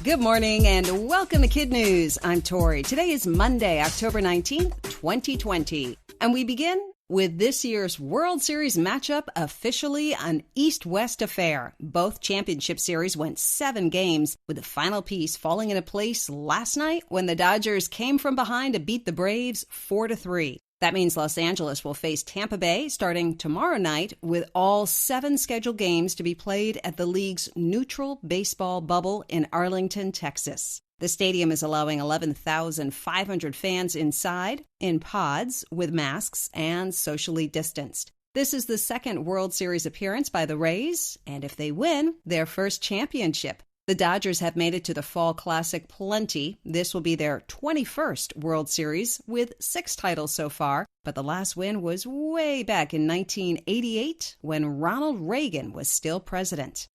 Good morning and welcome to KidNuz. I'm Tori. Today is Monday, October 19th, 2020. And we begin with this year's World Series matchup officially an East-West affair. Both championship series went 7 games, with the final piece falling into place last night when the Dodgers came from behind to beat the Braves 4-3. That means Los Angeles will face Tampa Bay starting tomorrow night, with all 7 scheduled games to be played at the league's neutral baseball bubble in Arlington, Texas. The stadium is allowing 11,500 fans inside, in pods, with masks and socially distanced. This is the second World Series appearance by the Rays, and if they win, their first championship. The Dodgers have made it to the Fall Classic plenty. This will be their 21st World Series, with 6 titles so far, but the last win was way back in 1988 when Ronald Reagan was still president.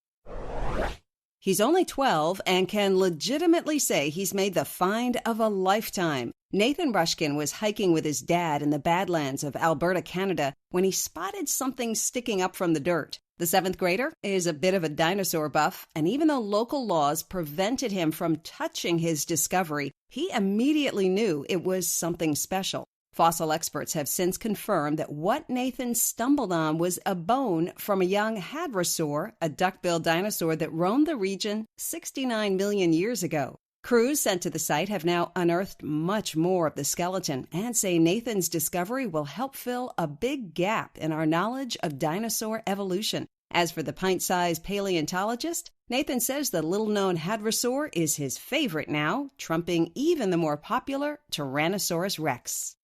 He's only 12 and can legitimately say he's made the find of a lifetime. Nathan Rushkin was hiking with his dad in the Badlands of Alberta, Canada, when he spotted something sticking up from the dirt. The 7th grader is a bit of a dinosaur buff, and even though local laws prevented him from touching his discovery, he immediately knew it was something special. Fossil experts have since confirmed that what Nathan stumbled on was a bone from a young hadrosaur, a duck-billed dinosaur that roamed the region 69 million years ago. Crews sent to the site have now unearthed much more of the skeleton and say Nathan's discovery will help fill a big gap in our knowledge of dinosaur evolution. As for the pint-sized paleontologist, Nathan says the little-known hadrosaur is his favorite now, trumping even the more popular Tyrannosaurus rex.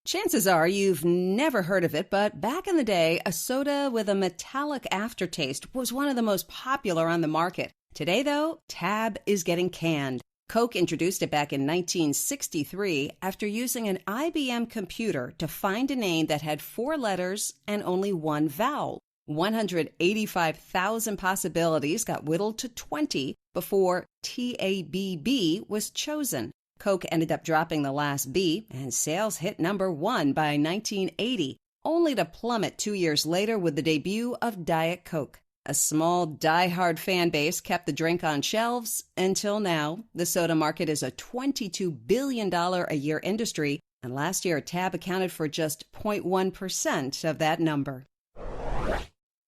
Chances are you've never heard of it, but back in the day, a soda with a metallic aftertaste was one of the most popular on the market. Today, though, Tab is getting canned. Coke introduced it back in 1963 after using an IBM computer to find a name that had 4 letters and only 1 vowel. 185,000 possibilities got whittled to 20 before TABB was chosen. Coke ended up dropping the last B, and sales hit number 1 by 1980, only to plummet 2 years later with the debut of Diet Coke. A small, die-hard fan base kept the drink on shelves until now. The soda market is a $22 billion a year industry, and last year Tab accounted for just 0.1% of that number.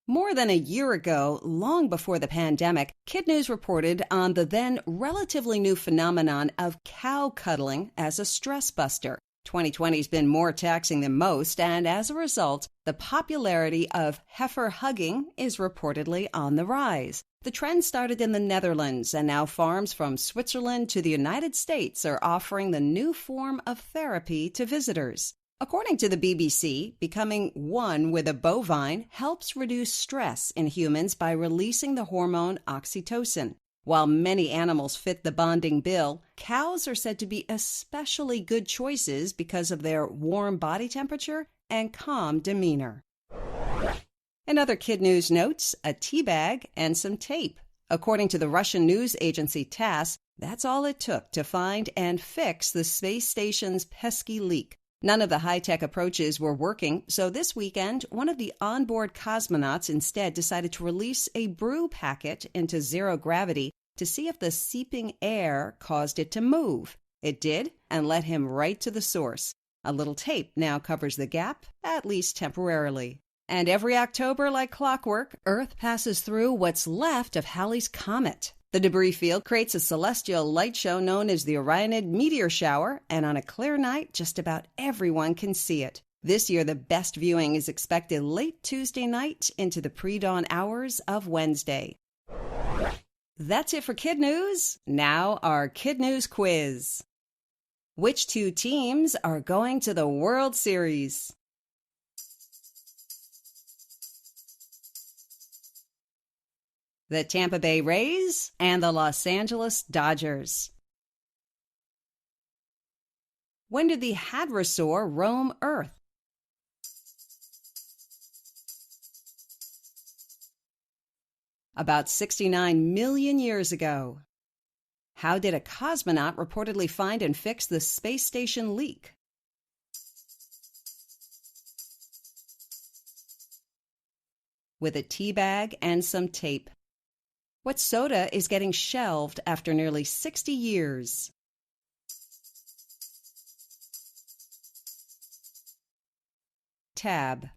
More than a year ago, long before the pandemic, KidNuz reported on the then relatively new phenomenon of cow cuddling as a stress buster. 2020's been more taxing than most, and as a result, the popularity of heifer hugging is reportedly on the rise. The trend started in the Netherlands, and now farms from Switzerland to the United States are offering the new form of therapy to visitors. According to the BBC, becoming one with a bovine helps reduce stress in humans by releasing the hormone oxytocin. While many animals fit the bonding bill, cows are said to be especially good choices because of their warm body temperature and calm demeanor. In other KidNuz notes, a tea bag and some tape. According to the Russian news agency TASS, that's all it took to find and fix the space station's pesky leak. None of the high-tech approaches were working, so this weekend, one of the onboard cosmonauts instead decided to release a brew packet into zero gravity to see if the seeping air caused it to move. It did, and led him right to the source. A little tape now covers the gap, at least temporarily. And every October, like clockwork, Earth passes through what's left of Halley's Comet. The debris field creates a celestial light show known as the Orionid Meteor Shower, and on a clear night, just about everyone can see it. This year, the best viewing is expected late Tuesday night into the pre-dawn hours of Wednesday. That's it for KidNuz. Now our KidNuz quiz. Which 2 teams are going to the World Series? The Tampa Bay Rays and the Los Angeles Dodgers. When did the hadrosaur roam Earth? About 69 million years ago. How did a cosmonaut reportedly find and fix the space station leak? With a tea bag and some tape. What soda is getting shelved after nearly 60 years? Tab.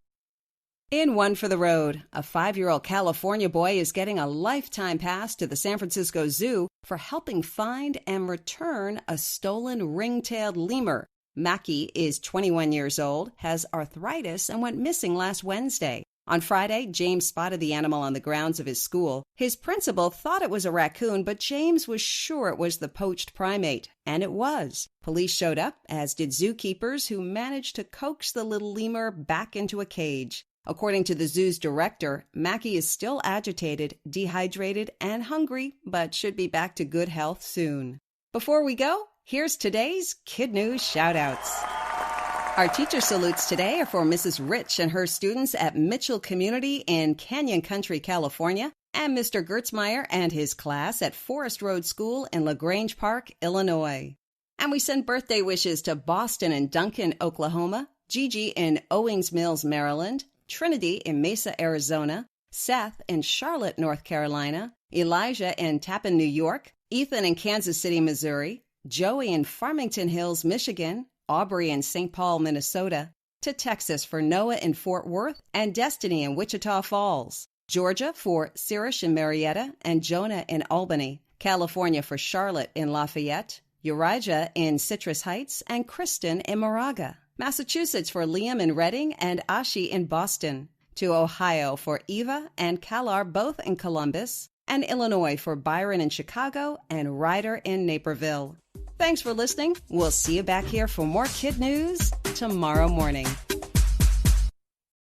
In One for the Road, a 5-year-old California boy is getting a lifetime pass to the San Francisco Zoo for helping find and return a stolen ring-tailed lemur. Mackie is 21 years old, has arthritis, and went missing last Wednesday. On Friday, James spotted the animal on the grounds of his school. His principal thought it was a raccoon, but James was sure it was the poached primate, and it was. Police showed up, as did zookeepers, who managed to coax the little lemur back into a cage. According to the zoo's director, Mackie is still agitated, dehydrated, and hungry, but should be back to good health soon. Before we go, here's today's KidNuz shout-outs. Our teacher salutes today are for Mrs. Rich and her students at Mitchell Community in Canyon Country, California, and Mr. Gertzmeyer and his class at Forest Road School in LaGrange Park, Illinois. And we send birthday wishes to Boston and Duncan, Oklahoma, Gigi in Owings Mills, Maryland, Trinity in Mesa, Arizona, Seth in Charlotte, North Carolina, Elijah in Tappan, New York, Ethan in Kansas City, Missouri, Joey in Farmington Hills, Michigan, Aubrey in St. Paul, Minnesota, to Texas for Noah in Fort Worth and Destiny in Wichita Falls, Georgia for Sirish in Marietta and Jonah in Albany, California for Charlotte in Lafayette, Urijah in Citrus Heights, and Kristen in Moraga, Massachusetts for Liam in Reading and Ashi in Boston, to Ohio for Eva and Kalar both in Columbus, and Illinois for Byron in Chicago and Ryder in Naperville. Thanks for listening. We'll see you back here for more KidNuz tomorrow morning.